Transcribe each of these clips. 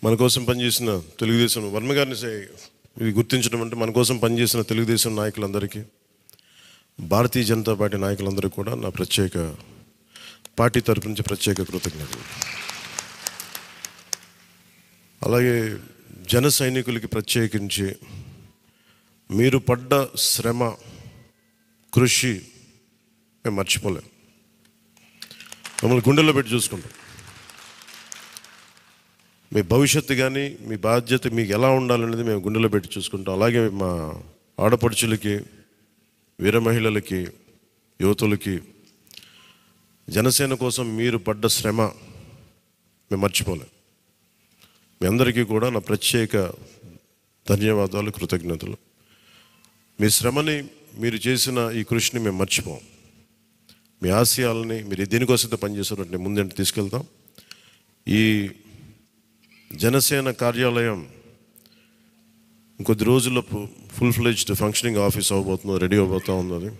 మన కోసం పనిచేసిన తెలుగుదేశం వర్మ గారిని ఇది గుర్తించడం అంటే మన కోసం పనిచేసిన తెలుగుదేశం నాయకులందరికీ, భారతీయ జనతా పార్టీ నాయకులందరికీ కూడా నా పార్టీ తరపు నుంచి ప్రత్యేక కృతజ్ఞతలు. అలాగే జన సైనికులకి ప్రత్యేకించి మీరు పడ్డ శ్రమ, కృషి మేము మర్చిపోలేం. మమ్మల్ని గుండెల్లో పెట్టి చూసుకుంటాం. మీ భవిష్యత్తు కానీ మీ బాధ్యత మీకు ఎలా ఉండాలనేది మేము గుండెలో పెట్టి చూసుకుంటాం. అలాగే మా ఆడపడుచులకి, వీర మహిళలకి, యువతులకి జనసేన కోసం మీరు పడ్డ శ్రమ మేము మర్చిపోలేం. మీ అందరికీ కూడా నా ప్రత్యేక ధన్యవాదాలు, కృతజ్ఞతలు. మీ శ్రమని, మీరు చేసిన ఈ కృషిని మేము మర్చిపోం. మీ ఆశయాలని మీరు దేనికోసమైతే పనిచేసారంటే ముందంటే తీసుకెళ్తాం. ఈ జనసేన కార్యాలయం ఇంకొద్ది రోజుల్లో ఫుల్ ఫ్లెడ్జ్డ్ ఫంక్షనింగ్ ఆఫీస్ అవ్వబోతుంది, రెడీ అవబోతూ ఉన్నది.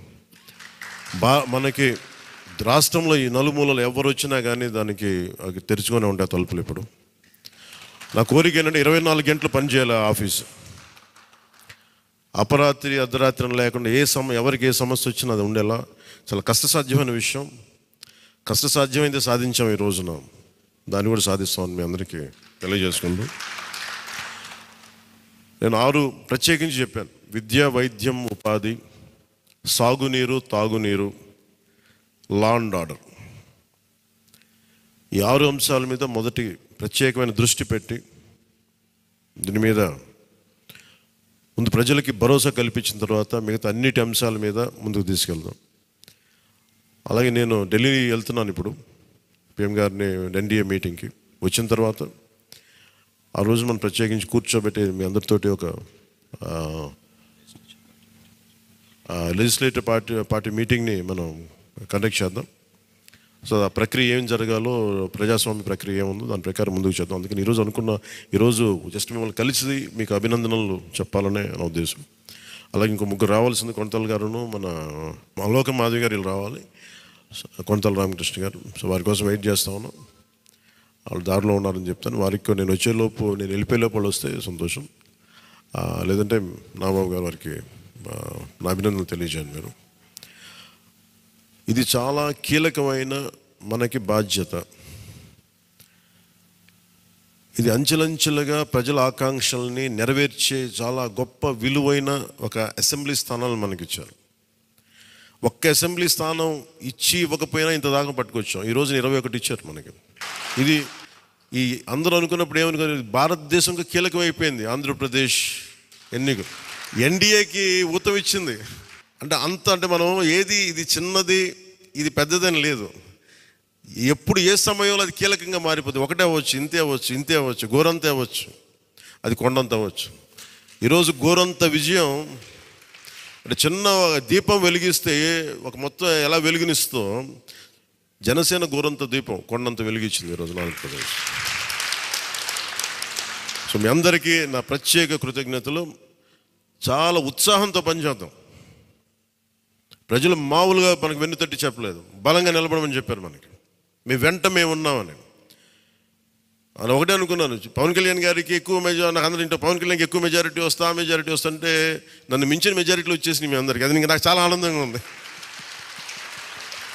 మనకి రాష్ట్రంలో ఈ నలుమూలలు ఎవరు వచ్చినా కానీ దానికి తెరుచుకొని ఉంటాయి తలుపులు. ఇప్పుడు నా కోరిక ఏంటంటే 24 గంటలు పనిచేయాలి ఆఫీసు. అపరాత్రి అర్ధరాత్రి లేకుండా ఎవరికి ఏ సమస్య వచ్చినా అది ఉండేలా. చాలా కష్టసాధ్యమైన విషయం. కష్టసాధ్యమైతే సాధించాం ఈ రోజున, దాన్ని కూడా సాధిస్తామని మీ అందరికీ తెలియజేసుకుంటూ నేను 6 ప్రత్యేకించి చెప్పాను. విద్య, వైద్యం, ఉపాధి, సాగునీరు, తాగునీరు, లా అండ్ ఆర్డర్. ఈ 6 అంశాల మీద మొదటి ప్రత్యేకమైన దృష్టి పెట్టి దీని మీద ముందు ప్రజలకి భరోసా కల్పించిన తర్వాత మిగతా అన్నిటి అంశాల మీద ముందుకు తీసుకెళ్దాం. అలాగే నేను ఢిల్లీ వెళ్తున్నాను ఇప్పుడు పిఎం గారిని ఎన్డీఏ మీటింగ్కి. వచ్చిన తర్వాత ఆ రోజు మనం ప్రత్యేకించి కూర్చోబెట్టి మీ అందరితోటి ఒక లెజిస్లేటివ్ పార్టీ మీటింగ్ని మనం కండక్ట్ చేద్దాం. సో ఆ ప్రక్రియ ఏం జరగాలో, ప్రజాస్వామ్య ప్రక్రియ ఏముందో దాని ప్రకారం ముందుకు చేద్దాం. అందుకని ఈరోజు జస్ట్ మిమ్మల్ని కలిసి మీకు అభినందనలు చెప్పాలనే నా ఉద్దేశం. అలాగే ఇంకో 3 రావాల్సింది. కొనతల గారును మన అలోక మాధవి గారు వీళ్ళు రావాలి, కొనతల రామకృష్ణ గారు. సో వారి కోసం వెయిట్ చేస్తా ఉన్నాం. వాళ్ళు దారిలో ఉన్నారని చెప్తాను. వారికి నేను వెళ్ళిపోయేలోపు వాళ్ళు వస్తే సంతోషం. లేదంటే నాబాబు గారు వారికి నా అభినందనలు తెలియజేయండి మీరు. ఇది చాలా కీలకమైన మనకి బాధ్యత. ఇది అంచెలంచెలుగా ప్రజల ఆకాంక్షల్ని నెరవేర్చే చాలా గొప్ప విలువైన ఒక అసెంబ్లీ స్థానాలు మనకిచ్చారు. ఒక్క అసెంబ్లీ స్థానం ఇవ్వకపోయినా ఇంత దాకా పట్టుకొచ్చాం. ఈరోజు 21 ఇచ్చారు మనకి. ఇది ఈ అందరూ అనుకున్నప్పుడు ఏమనుకున్నారు, భారతదేశంకి కీలకమైపోయింది ఆంధ్రప్రదేశ్ ఎన్నికలు. ఎన్డీఏకి ఊతం ఇచ్చింది. అంటే మనం ఇది చిన్నది, ఇది పెద్దదని లేదు. ఎప్పుడు ఏ సమయంలో అది కీలకంగా మారిపోతుంది. ఒకటే అవ్వచ్చు, ఇంతే అవ్వచ్చు, గోరంత అవ్వచ్చు, అది కొండంత అవ్వచ్చు. ఈరోజు గోరంత విజయం అంటే చిన్న దీపం వెలిగిస్తే ఒక మొత్తం ఎలా వెలుగునిస్తో జనసేన గోరంత దీపం కొండంత వెలిగించింది ఈరోజు ఆంధ్రప్రదేశ్. సో మీ అందరికీ నా ప్రత్యేక కృతజ్ఞతలు. చాలా ఉత్సాహంతో పనిచేద్దాం. ప్రజలు మామూలుగా మనకు వెన్నుతట్టి చెప్పలేదు, బలంగా నిలబడమని చెప్పారు. మనకి మీ వెంట మేము ఉన్నామని. అని ఒకటే అనుకున్నాను, పవన్ కళ్యాణ్ గారికి ఎక్కువ నాకు అందరూ ఇంట్లో పవన్ కళ్యాణ్కి ఎక్కువ మెజారిటీ వస్తా, ఆ మెజారిటీ వస్తుంటే నన్ను మించిన మెజారిటీలు వచ్చేసినాయి మీ అందరికీ. అది నాకు చాలా ఆనందంగా ఉంది.